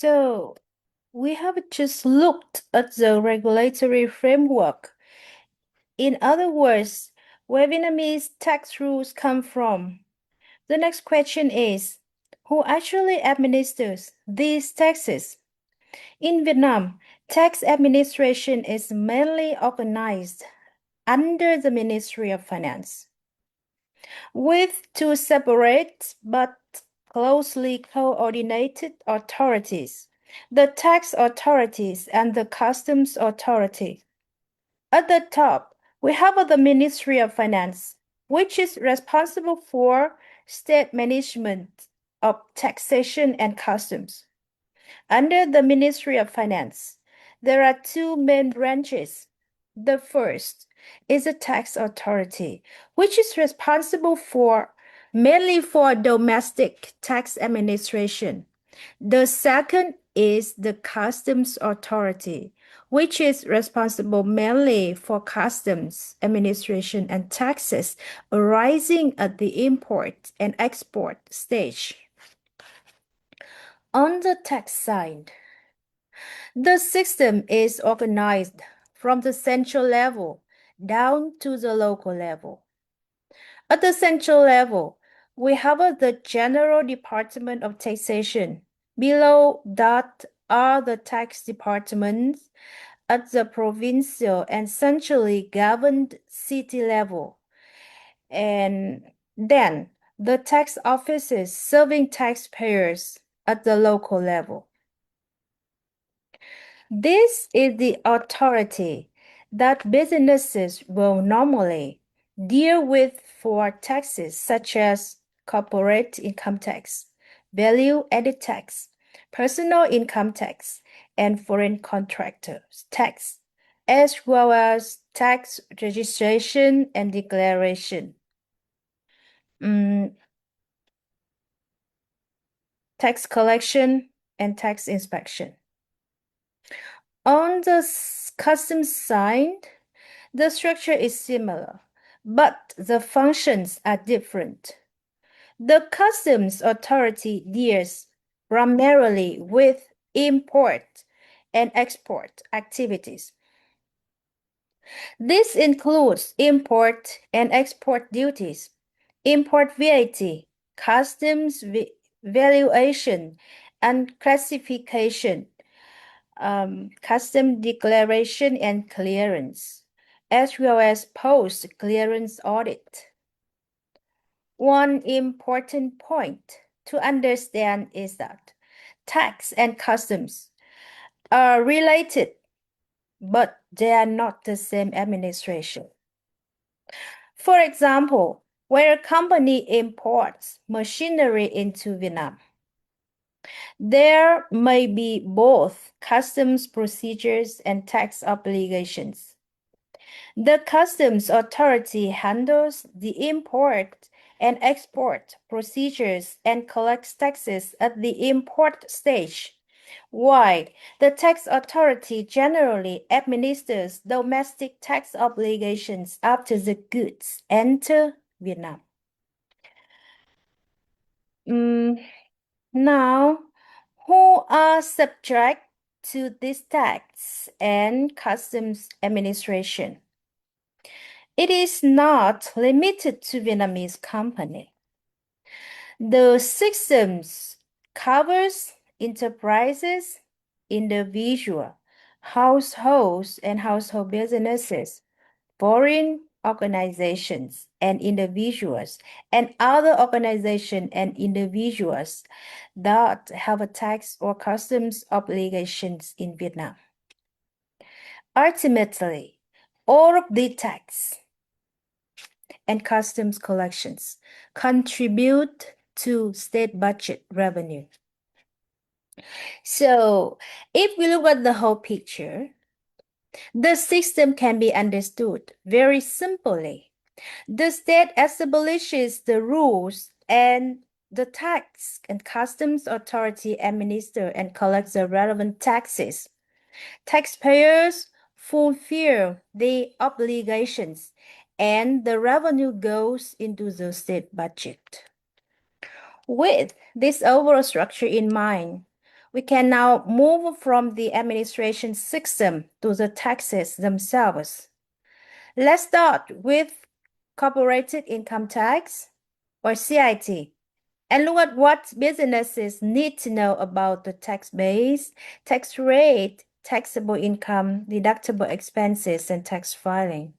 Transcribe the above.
So we have just looked at the regulatory framework. In other words, where Vietnamese tax rules come from. The next question is, who actually administers these taxes? In Vietnam, tax administration is mainly organized under the Ministry of Finance, with two separate but closely coordinated authorities, the tax authorities and the customs authority. At the top, we have the Ministry of Finance, which is responsible for state management of taxation and customs. Under the Ministry of Finance, there are two main branches. The first is the tax authority, which is responsible mainly for domestic tax administration. The second is the customs authority, which is responsible mainly for customs administration and taxes arising at the import and export stage. On the tax side, the system is organized from the central level down to the local level. At the central level, we have the General Department of Taxation. Below that are the tax departments at the provincial and centrally governed city level. And then the tax offices serving taxpayers at the local level. This is the authority that businesses will normally deal with for taxes such as corporate income tax, value-added tax, personal income tax, and foreign contractors tax, as well as tax registration and declaration, tax collection, and tax inspection. On the customs side, the structure is similar, but the functions are different. The customs authority deals primarily with import and export activities. This includes import and export duties, import VAT, customs valuation and classification, custom declaration and clearance, as well as post-clearance audit. One important point to understand is that tax and customs are related, but they are not the same administration. For example, when a company imports machinery into Vietnam, there may be both customs procedures and tax obligations. The customs authority handles the import and export procedures and collects taxes at the import stage, while the tax authority generally administers domestic tax obligations after the goods enter Vietnam. Now, who are subject to this tax and customs administration? It is not limited to Vietnamese company. The systems covers enterprises, individual, households and household businesses, foreign organizations and individuals, and other organizations and individuals that have a tax or customs obligations in Vietnam. Ultimately, all of the tax and customs collections contribute to state budget revenue. So if we look at the whole picture, the system can be understood very simply. The state establishes the rules and the tax and customs authority administer and collects the relevant taxes. Taxpayers fulfill the obligations and the revenue goes into the state budget. With this overall structure in mind, We can now move from the administration system to the taxes themselves. Let's start with corporate income tax, or CIT, and look at what businesses need to know about the tax base, tax rate, taxable income, deductible expenses, and tax filing.